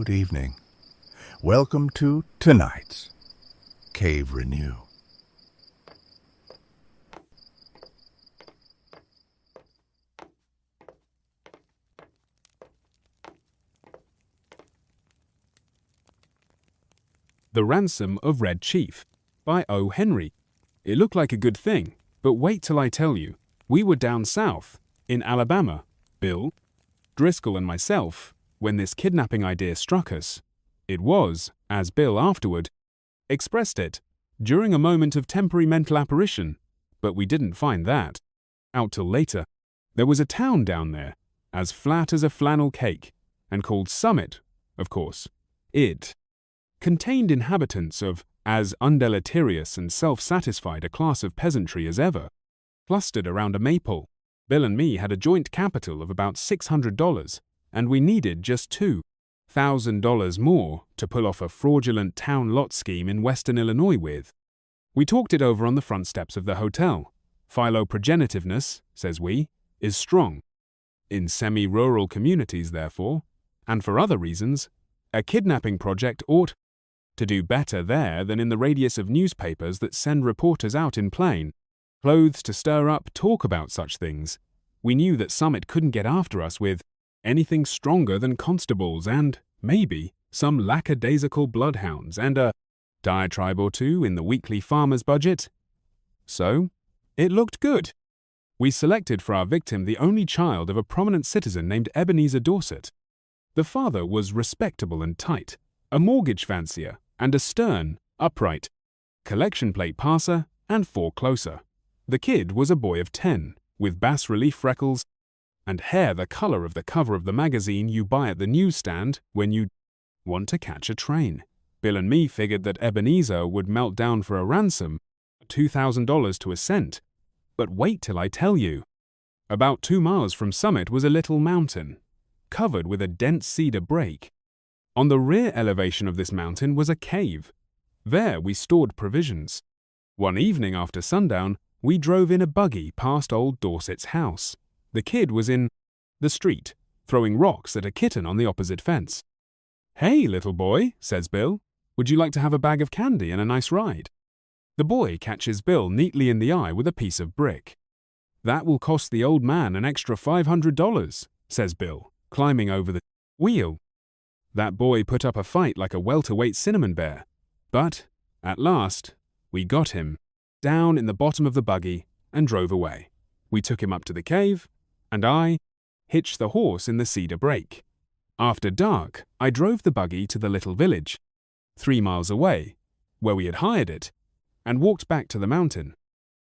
Good evening. Welcome to tonight's Cave Renew. The Ransom of Red Chief by O. Henry. It looked like a good thing, but wait till I tell you. We were down south, in Alabama, Bill, Driscoll and myself, when this kidnapping idea struck us. It was, as Bill afterward expressed it, during a moment of temporary mental apparition, but we didn't find that out till later. There was a town down there, as flat as a flannel cake, and called Summit, of course. It contained inhabitants of as undeleterious and self-satisfied a class of peasantry as ever, clustered around a maypole. Bill and me had a joint capital of about $600, and we needed just $2,000 more to pull off a fraudulent town lot scheme in western Illinois with. We talked it over on the front steps of the hotel. Philoprogenitiveness, says we, is strong. In semi-rural communities, therefore, and for other reasons, a kidnapping project ought to do better there than in the radius of newspapers that send reporters out in plain clothes to stir up talk about such things. We knew that Summit couldn't get after us with anything stronger than constables and, maybe, some lackadaisical bloodhounds and a diatribe or two in the weekly farmer's budget. So, it looked good. We selected for our victim the only child of a prominent citizen named Ebenezer Dorset. The father was respectable and tight, a mortgage fancier, and a stern, upright collection plate passer and forecloser. The kid was a boy of 10, with bas-relief freckles and hair the color of the cover of the magazine you buy at the newsstand when you want to catch a train. Bill and me figured that Ebenezer would melt down for a ransom, $2,000 to a cent. But wait till I tell you. About 2 miles from Summit was a little mountain, covered with a dense cedar brake. On the rear elevation of this mountain was a cave. There we stored provisions. One evening after sundown, we drove in a buggy past old Dorset's house. The kid was in the street, throwing rocks at a kitten on the opposite fence. "Hey, little boy," says Bill, "would you like to have a bag of candy and a nice ride?" The boy catches Bill neatly in the eye with a piece of brick. "That will cost the old man an extra $500, says Bill, climbing over the wheel. That boy put up a fight like a welterweight cinnamon bear. But, at last, we got him down in the bottom of the buggy and drove away. We took him up to the cave, and I hitched the horse in the cedar brake. After dark, I drove the buggy to the little village, 3 miles away, where we had hired it, and walked back to the mountain.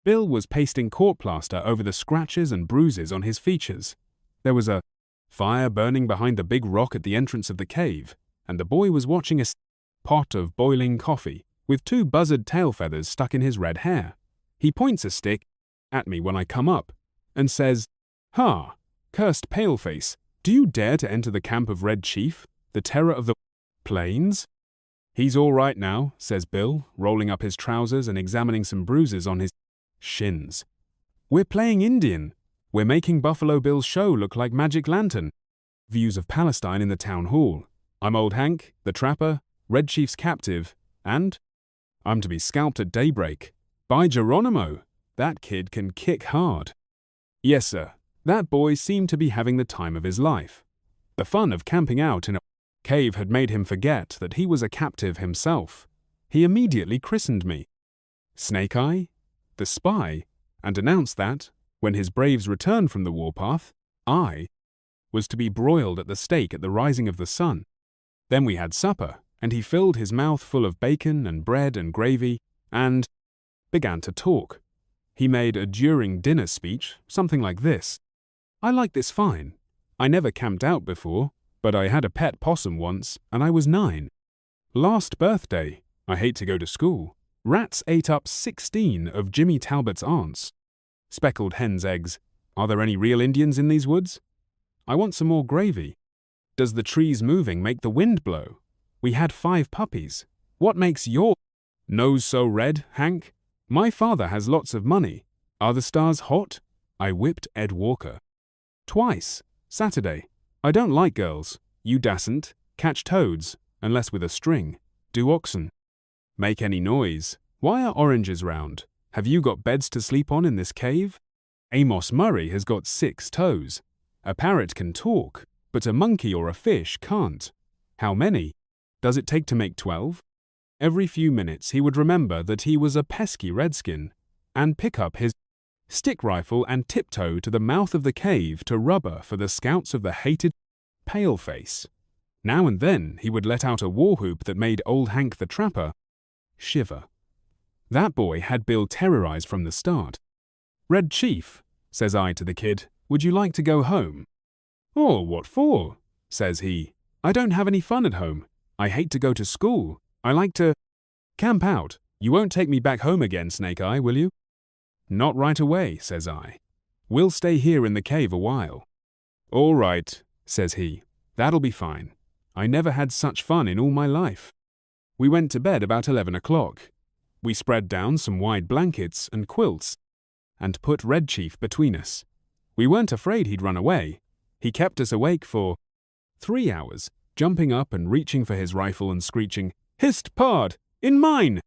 Bill was pasting court plaster over the scratches and bruises on his features. There was a fire burning behind the big rock at the entrance of the cave, and the boy was watching a pot of boiling coffee with 2 buzzard tail feathers stuck in his red hair. He points a stick at me when I come up and says, "Ha, cursed paleface, do you dare to enter the camp of Red Chief, the terror of the plains?" "He's all right now," says Bill, rolling up his trousers and examining some bruises on his shins. "We're playing Indian. We're making Buffalo Bill's show look like Magic Lantern. Views of Palestine in the town hall. I'm Old Hank, the trapper, Red Chief's captive, and I'm to be scalped at daybreak. By Geronimo, that kid can kick hard." Yes, sir. That boy seemed to be having the time of his life. The fun of camping out in a cave had made him forget that he was a captive himself. He immediately christened me Snake Eye, the Spy, and announced that, when his braves returned from the warpath, I was to be broiled at the stake at the rising of the sun. Then we had supper, and he filled his mouth full of bacon and bread and gravy, and began to talk. He made a during-dinner speech, something like this: "I like this fine. I never camped out before, but I had a pet possum once, and I was 9. Last birthday, I hate to go to school, rats ate up 16 of Jimmy Talbot's aunts. Speckled hen's eggs. Are there any real Indians in these woods? I want some more gravy. Does the trees moving make the wind blow? We had 5 puppies. What makes your nose so red, Hank? My father has lots of money. Are the stars hot?" I whipped Ed Walker. "Twice. Saturday. I don't like girls. You dasn't. catch toads, unless with a string, do oxen. Make any noise. Why are oranges round? Have you got beds to sleep on in this cave? Amos Murray has got 6 toes. A parrot can talk, but a monkey or a fish can't. How many? Does it take to make 12? Every few minutes he would remember that he was a pesky redskin, and pick up his stick rifle and tiptoe to the mouth of the cave to rubber for the scouts of the hated paleface. Now and then he would let out a war whoop that made old Hank the Trapper shiver. That boy had Bill terrorized from the start. "Red Chief," says I to the kid, "would you like to go home?" "Oh, what for?" says he. "I don't have any fun at home. I hate to go to school. I like to camp out. You won't take me back home again, Snake Eye, will you?" "Not right away," says I. "We'll stay here in the cave a while." "All right," says he. "That'll be fine. I never had such fun in all my life." We went to bed about 11 o'clock. We spread down some wide blankets and quilts and put Red Chief between us. We weren't afraid he'd run away. He kept us awake for 3 hours, jumping up and reaching for his rifle and screeching, "Hist, pard! In mine!"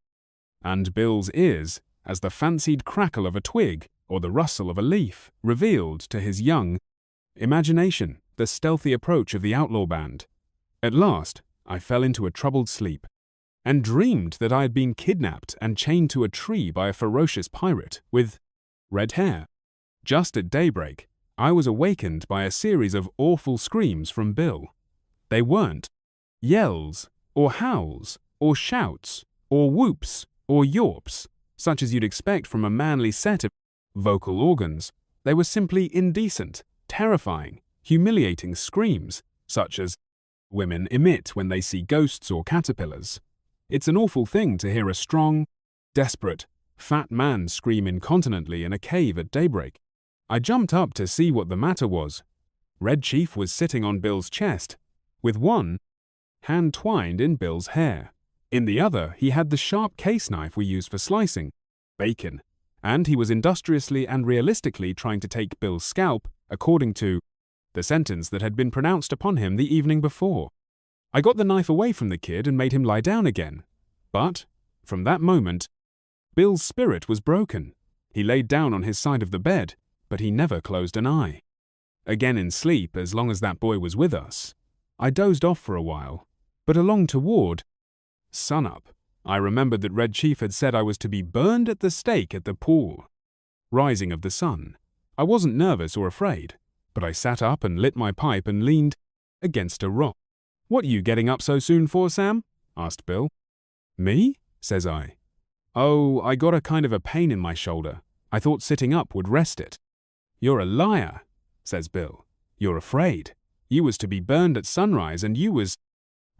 And Bill's ears, as the fancied crackle of a twig or the rustle of a leaf revealed to his young imagination the stealthy approach of the outlaw band. At last, I fell into a troubled sleep and dreamed that I had been kidnapped and chained to a tree by a ferocious pirate with red hair. Just at daybreak, I was awakened by a series of awful screams from Bill. They weren't yells or howls or shouts or whoops or yawps, such as you'd expect from a manly set of vocal organs. They were simply indecent, terrifying, humiliating screams, such as women emit when they see ghosts or caterpillars. It's an awful thing to hear a strong, desperate, fat man scream incontinently in a cave at daybreak. I jumped up to see what the matter was. Red Chief was sitting on Bill's chest, with one hand twined in Bill's hair. In the other, he had the sharp case knife we use for slicing bacon, and he was industriously and realistically trying to take Bill's scalp according to the sentence that had been pronounced upon him the evening before. I got the knife away from the kid and made him lie down again. But, from that moment, Bill's spirit was broken. He laid down on his side of the bed, but he never closed an eye. Again in sleep, as long as that boy was with us, I dozed off for a while, but along toward sunup, I remembered that Red Chief had said I was to be burned at the stake at the pool rising of the sun. I wasn't nervous or afraid, but I sat up and lit my pipe and leaned against a rock. "What are you getting up so soon for, Sam?" asked Bill. "Me?" says I. "Oh, I got a kind of a pain in my shoulder. I thought sitting up would rest it." "You're a liar," says Bill. "You're afraid. You was to be burned at sunrise and you was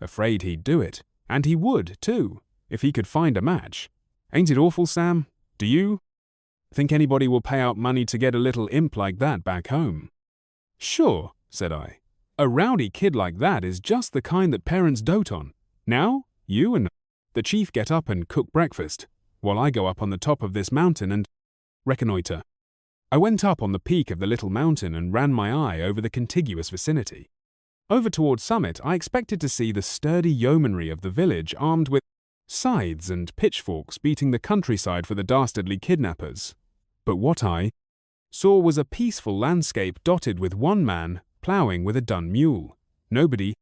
afraid he'd do it. And he would, too, if he could find a match. Ain't it awful, Sam? Do you think anybody will pay out money to get a little imp like that back home?" "Sure," said I. "A rowdy kid like that is just the kind that parents dote on. Now, you and the chief get up and cook breakfast, while I go up on the top of this mountain and reconnoiter." I went up on the peak of the little mountain and ran my eye over the contiguous vicinity. Over toward summit, I expected to see the sturdy yeomanry of the village armed with scythes and pitchforks beating the countryside for the dastardly kidnappers. But what I saw was a peaceful landscape dotted with one man ploughing with a dun mule. Nobody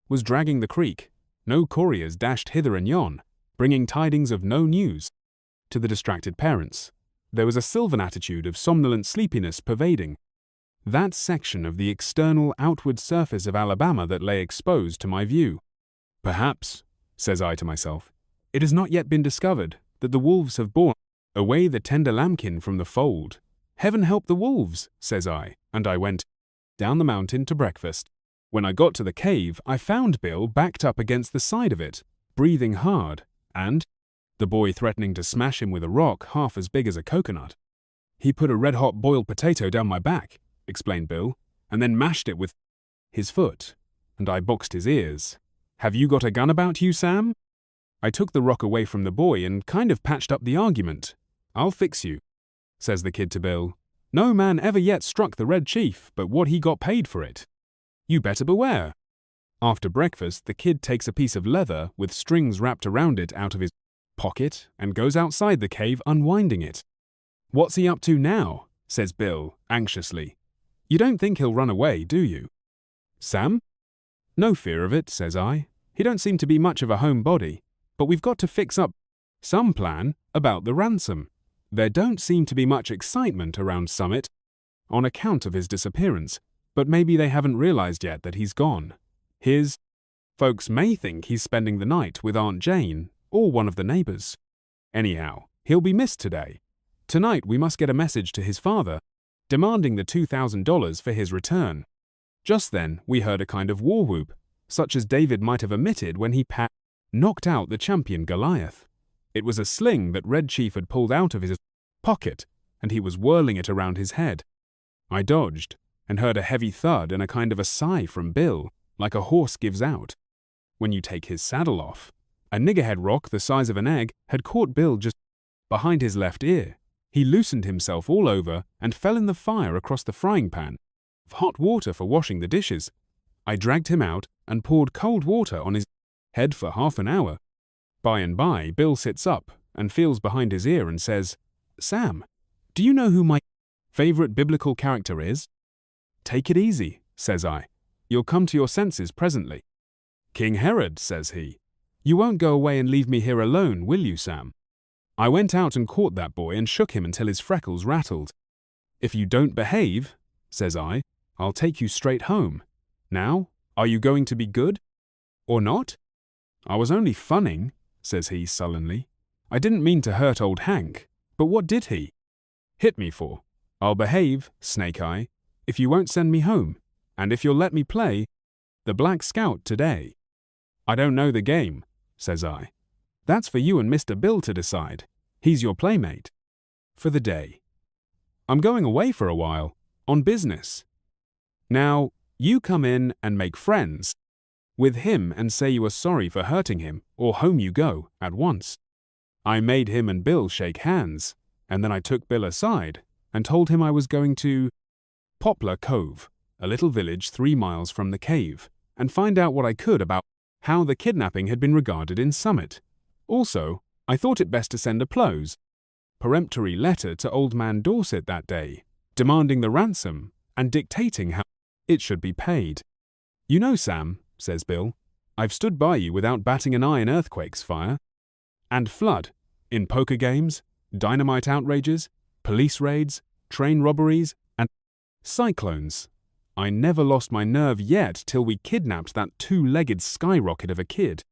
was dragging the creek. No couriers dashed hither and yon, bringing tidings of no news to the distracted parents. There was a sylvan attitude of somnolent sleepiness pervading that section of the external outward surface of Alabama that lay exposed to my view. "Perhaps," says I to myself, "it has not yet been discovered that the wolves have borne away the tender lambkin from the fold. Heaven help the wolves," says I, and I went down the mountain to breakfast. When I got to the cave, I found Bill backed up against the side of it, breathing hard, and the boy threatening to smash him with a rock half as big as a coconut. "He put a red-hot boiled potato down my back," explained Bill, "and then mashed it with his foot, and I boxed his ears. Have you got a gun about you, Sam?" I took the rock away from the boy and kind of patched up the argument. "I'll fix you," says the kid to Bill. "No man ever yet struck the Red Chief but what he got paid for it. You better beware." After breakfast, the kid takes a piece of leather with strings wrapped around it out of his pocket and goes outside the cave unwinding it. "What's he up to now?" says Bill, anxiously. "You don't think he'll run away, do you?" "Sam?" "No fear of it," says I. "He don't seem to be much of a homebody, but we've got to fix up some plan about the ransom. There don't seem to be much excitement around Summit on account of his disappearance, but maybe they haven't realized yet that he's gone. His folks may think he's spending the night with Aunt Jane or one of the neighbors. Anyhow, he'll be missed today. Tonight we must get a message to his father, demanding the $2,000 for his return." Just then we heard a kind of war whoop, such as David might have emitted when he knocked out the champion Goliath. It was a sling that Red Chief had pulled out of his pocket, and he was whirling it around his head. I dodged, and heard a heavy thud and a kind of a sigh from Bill, like a horse gives out when you take his saddle off. A niggerhead rock the size of an egg had caught Bill just behind his left ear. He loosened himself all over and fell in the fire across the frying pan of hot water for washing the dishes. I dragged him out and poured cold water on his head for half an hour. By and by, Bill sits up and feels behind his ear and says, "Sam, do you know who my favorite biblical character is?" "Take it easy," says I. "You'll come to your senses presently." "King Herod," says he. "You won't go away and leave me here alone, will you, Sam?" I went out and caught that boy and shook him until his freckles rattled. "If you don't behave," says I, "I'll take you straight home. Now, are you going to be good? Or not?" "I was only funning," says he sullenly. "I didn't mean to hurt old Hank, but what did he hit me for? I'll behave, Snake Eye, if you won't send me home, and if you'll let me play the Black Scout today." "I don't know the game," says I. "That's for you and Mr. Bill to decide. He's your playmate for the day. I'm going away for a while, on business. Now, you come in and make friends with him and say you are sorry for hurting him, or home you go at once." I made him and Bill shake hands, and then I took Bill aside and told him I was going to Poplar Cove, a little village 3 miles from the cave, and find out what I could about how the kidnapping had been regarded in Summit. Also, I thought it best to send a peremptory letter to Old Man Dorset that day, demanding the ransom and dictating how it should be paid. "You know, Sam," says Bill, "I've stood by you without batting an eye in earthquakes, fire, and flood, in poker games, dynamite outrages, police raids, train robberies, and cyclones. I never lost my nerve yet till we kidnapped that 2-legged skyrocket of a kid.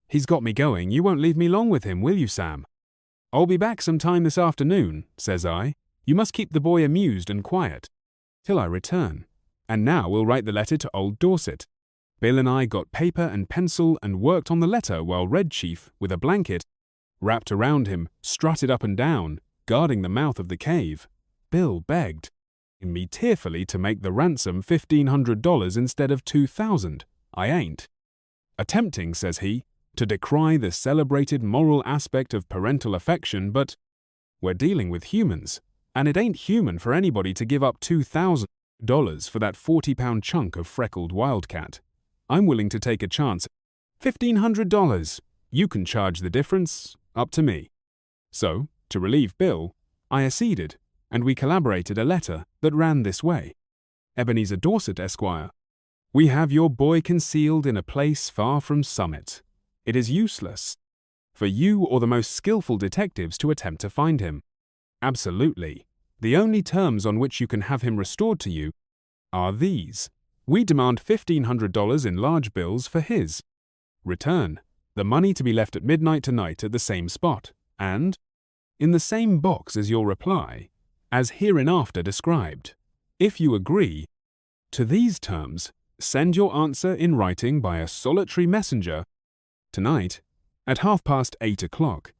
He's got me going. You won't leave me long with him, will you, Sam?" "I'll be back sometime this afternoon," says I. "You must keep the boy amused and quiet till I return. And now we'll write the letter to old Dorset." Bill and I got paper and pencil and worked on the letter while Red Chief, with a blanket wrapped around him, strutted up and down, guarding the mouth of the cave. Bill begged me tearfully to make the ransom $1,500 instead of $2,000. "I ain't attempting," says he, "to decry the celebrated moral aspect of parental affection, but we're dealing with humans, and it ain't human for anybody to give up $2,000 for that 40-pound chunk of freckled wildcat. I'm willing to take a chance. $1,500. You can charge the difference, up to me." So, to relieve Bill, I acceded, and we collaborated a letter that ran this way. "Ebenezer Dorset, Esquire. We have your boy concealed in a place far from Summit. It is useless for you or the most skillful detectives to attempt to find him. Absolutely. The only terms on which you can have him restored to you are these. We demand $1,500 in large bills for his return, the money to be left at midnight tonight at the same spot, and in the same box as your reply, as hereinafter described. If you agree to these terms, send your answer in writing by a solitary messenger tonight at 8:30.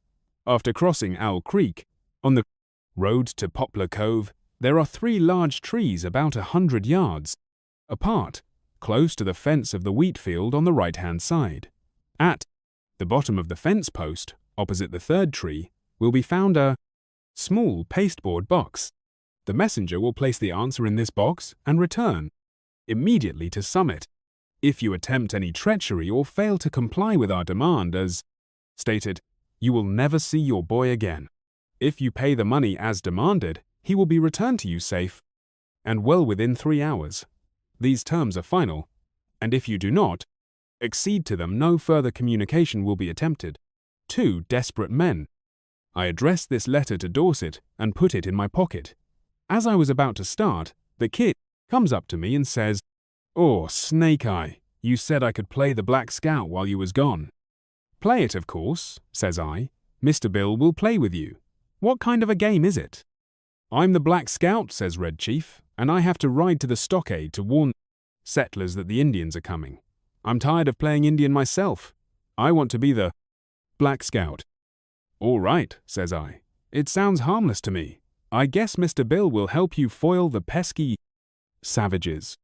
After crossing Owl Creek, on the road to Poplar Cove, there are 3 large trees about 100 yards apart, close to the fence of the wheat field on the right-hand side. At the bottom of the fence post, opposite the 3rd tree, will be found a small pasteboard box. The messenger will place the answer in this box and return immediately to Summit. If you attempt any treachery or fail to comply with our demand as stated, you will never see your boy again. If you pay the money as demanded, he will be returned to you safe and well within 3 hours. These terms are final, and if you do not accede to them, no further communication will be attempted. 2 desperate men. I addressed this letter to Dorset and put it in my pocket. As I was about to start, the kid comes up to me and says, "Oh, Snake Eye, you said I could play the Black Scout while you was gone." "Play it, of course," says I. "Mr. Bill will play with you. What kind of a game is it?" "I'm the Black Scout," says Red Chief, "and I have to ride to the stockade to warn settlers that the Indians are coming. I'm tired of playing Indian myself. I want to be the Black Scout." "All right," says I. "It sounds harmless to me. I guess Mr. Bill will help you foil the pesky savages."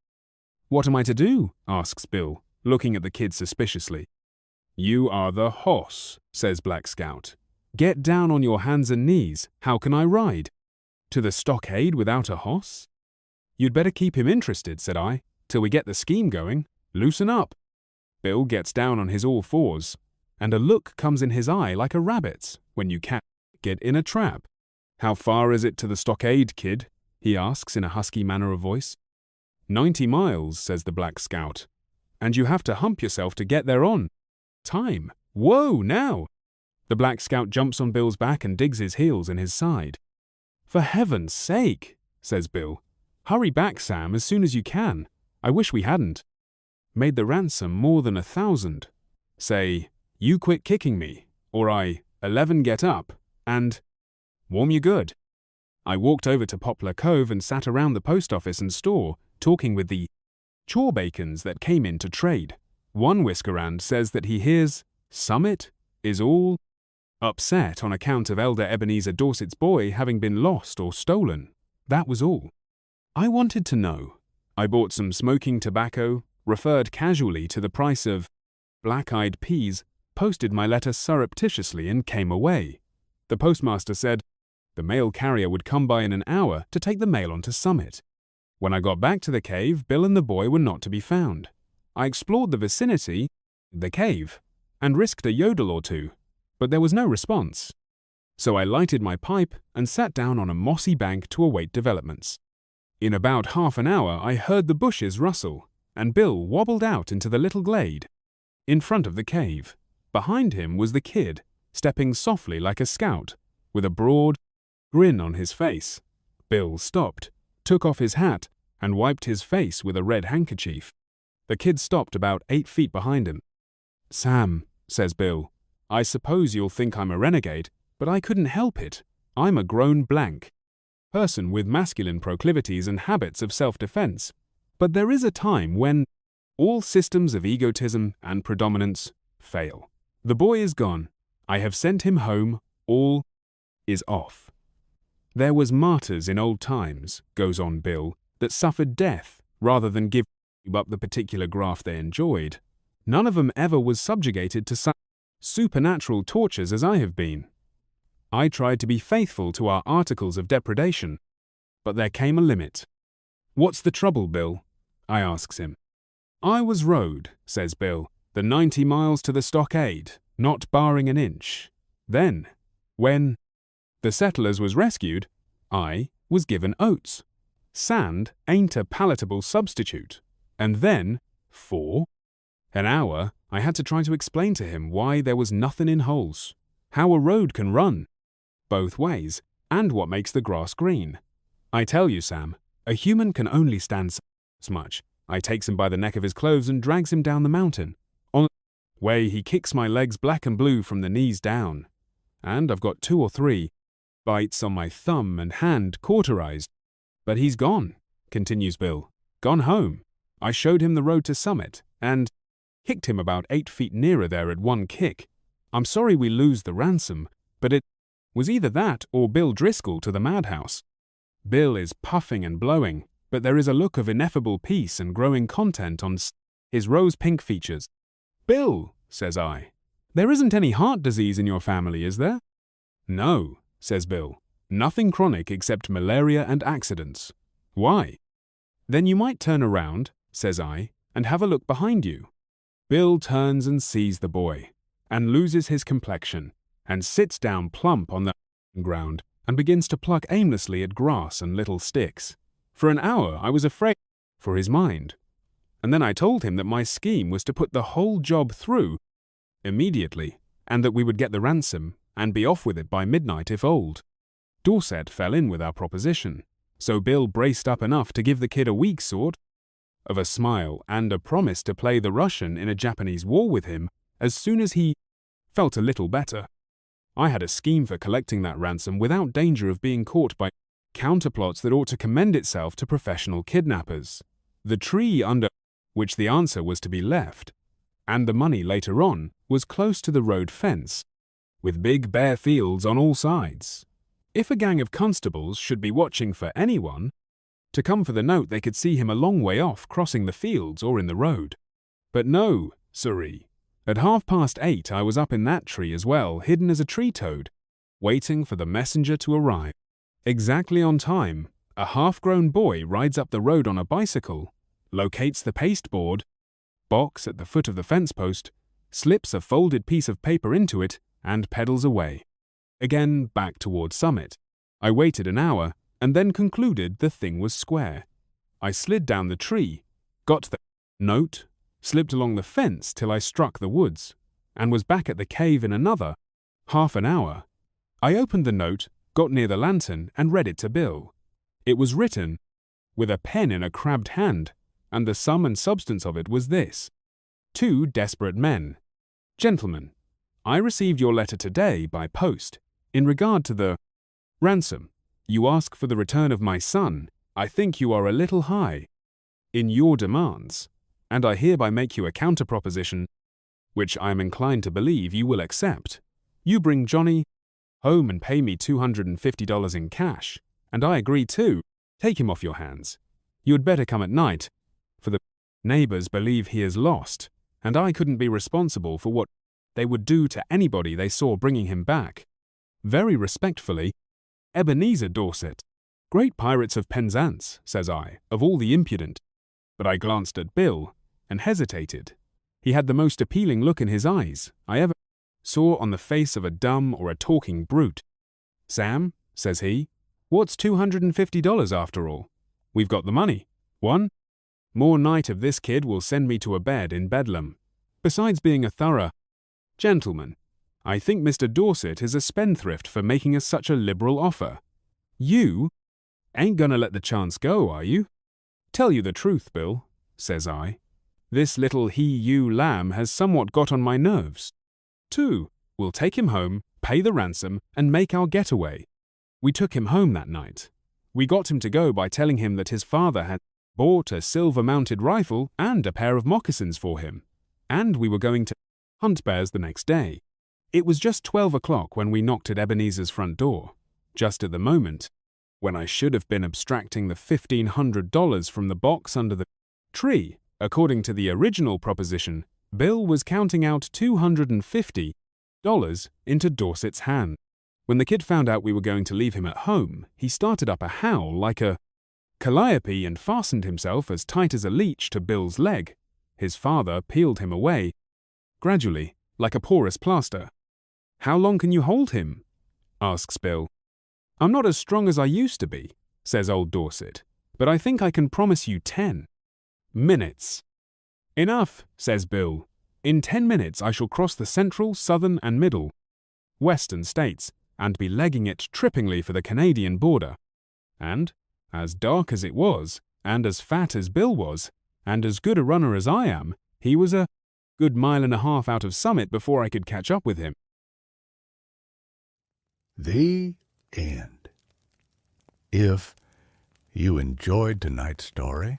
"What am I to do?" asks Bill, looking at the kid suspiciously. "You are the hoss," says Black Scout. "Get down on your hands and knees. How can I ride? To the stockade without a hoss?" "You'd better keep him interested," said I, "till we get the scheme going. Loosen up." Bill gets down on his all fours, and a look comes in his eye like a rabbit's when you get in a trap. "How far is it to the stockade, kid?" he asks in a husky manner of voice. 90 miles, says the Black Scout. "And you have to hump yourself to get there on time." "Whoa, now!" The Black Scout jumps on Bill's back and digs his heels in his side. "For heaven's sake," says Bill. "Hurry back, Sam, as soon as you can. I wish we hadn't made the ransom more than 1,000. Say, you quit kicking me, or I 11 get up, and warm you good." I walked over to Poplar Cove and sat around the post office and store, talking with the chawbacons that came in to trade. One whiskerand says that he hears Summit is all upset on account of Elder Ebenezer Dorset's boy having been lost or stolen. That was all. I wanted to know. I bought some smoking tobacco, referred casually to the price of black-eyed peas, posted my letter surreptitiously and came away. The postmaster said the mail carrier would come by in an hour to take the mail on to Summit. When I got back to the cave, Bill and the boy were not to be found. I explored the vicinity, the cave, and risked a yodel or two, but there was no response. So I lighted my pipe and sat down on a mossy bank to await developments. In about half an hour I heard the bushes rustle, and Bill wobbled out into the little glade in front of the cave. Behind him was the kid, stepping softly like a scout, with a broad grin on his face. Bill stopped, took off his hat, and wiped his face with a red handkerchief. The kid stopped about 8 feet behind him. "Sam," says Bill, "I suppose you'll think I'm a renegade, but I couldn't help it. I'm a grown blank person with masculine proclivities and habits of self-defense. But there is a time when all systems of egotism and predominance fail. The boy is gone. I have sent him home. All is off. There was martyrs in old times," goes on Bill, "that suffered death rather than give up the particular graft they enjoyed. None of them ever was subjugated to such supernatural tortures as I have been. I tried to be faithful to our articles of depredation, but there came a limit." "What's the trouble, Bill?" I asks him. "I was rode," says Bill, "the 90 miles to the stockade, not barring an inch. Then, when the settlers was rescued, I was given oats. Sand ain't a palatable substitute. And then, for an hour, I had to try to explain to him why there was nothing in holes, how a road can run both ways, and what makes the grass green. I tell you, Sam, a human can only stand so much. I takes him by the neck of his clothes and drags him down the mountain. On the way, he kicks my legs black and blue from the knees down, and I've got 2 or 3 bites on my thumb and hand cauterized. But he's gone," continues Bill. "Gone home. I showed him the road to Summit, and kicked him about 8 feet nearer there at one kick. I'm sorry we lose the ransom, but it was either that or Bill Driscoll to the madhouse. Bill is puffing and blowing, but there is a look of ineffable peace and growing content on his rose-pink features. "Bill," says I, "there isn't any heart disease in your family, is there?" "No," says Bill. "Nothing chronic except malaria and accidents." "Why?" "Then you might turn around," says I, and have a look behind you." Bill turns and sees the boy, and loses his complexion, and sits down plump on the ground and begins to pluck aimlessly at grass and little sticks. For an hour I was afraid for his mind, and then I told him that my scheme was to put the whole job through immediately, and that we would get the ransom and be off with it by midnight if old. Dorset fell in with our proposition, so Bill braced up enough to give the kid a weak sort of a smile and a promise to play the Russian in a Japanese war with him as soon as he felt a little better. I had a scheme for collecting that ransom without danger of being caught by counterplots that ought to commend itself to professional kidnappers. The tree under which the answer was to be left, and the money later on, was close to the road fence, with big bare fields on all sides. If a gang of constables should be watching for anyone to come for the note, they could see him a long way off crossing the fields or in the road. But no, sirree. At 8:30 I was up in that tree as well, hidden as a tree toad, waiting for the messenger to arrive. Exactly on time, a half-grown boy rides up the road on a bicycle, locates the pasteboard box at the foot of the fence post, slips a folded piece of paper into it, and pedals away. Again back toward Summit. I waited an hour, and then concluded the thing was square. I slid down the tree, got the note, slipped along the fence till I struck the woods, and was back at the cave in another half an hour. I opened the note, got near the lantern, and read it to Bill. It was written with a pen in a crabbed hand, and the sum and substance of it was this: 2 desperate men. Gentlemen, I received your letter today by post. In regard to the ransom, you ask for the return of my son. I think you are a little high in your demands, and I hereby make you a counter-proposition, which I am inclined to believe you will accept. You bring Johnny home and pay me $250 in cash, and I agree too. Take him off your hands. You had better come at night, for the neighbors believe he is lost, and I couldn't be responsible for what they would do to anybody they saw bringing him back. Very respectfully, Ebenezer Dorset. Great pirates of Penzance, says I, of all the impudent. But I glanced at Bill and hesitated. He had the most appealing look in his eyes I ever saw on the face of a dumb or a talking brute. Sam, says he, what's $250 after all? We've got the money. One more night of this kid will send me to a bed in Bedlam. Besides being a thorough gentleman, I think Mr. Dorset is a spendthrift for making us such a liberal offer. You ain't gonna let the chance go, are you? Tell you the truth, Bill, says I. This little he-you lamb has somewhat got on my nerves. 2, we'll take him home, pay the ransom, and make our getaway. We took him home that night. We got him to go by telling him that his father had bought a silver-mounted rifle and a pair of moccasins for him, and we were going to hunt bears the next day. It was just 12 o'clock when we knocked at Ebenezer's front door, just at the moment when I should have been abstracting the $1,500 from the box under the tree. According to the original proposition, Bill was counting out $250 into Dorset's hand. When the kid found out we were going to leave him at home, he started up a howl like a calliope and fastened himself as tight as a leech to Bill's leg. His father peeled him away, gradually, like a porous plaster. How long can you hold him? Asks Bill. I'm not as strong as I used to be, says old Dorset, but I think I can promise you 10 minutes. Enough, says Bill. In 10 minutes I shall cross the central, southern and middle western states and be legging it trippingly for the Canadian border. And, as dark as it was, and as fat as Bill was, and as good a runner as I am, he was a good mile and a half out of Summit before I could catch up with him. The end. If you enjoyed tonight's story,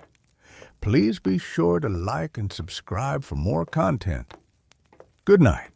please be sure to like and subscribe for more content. Good night.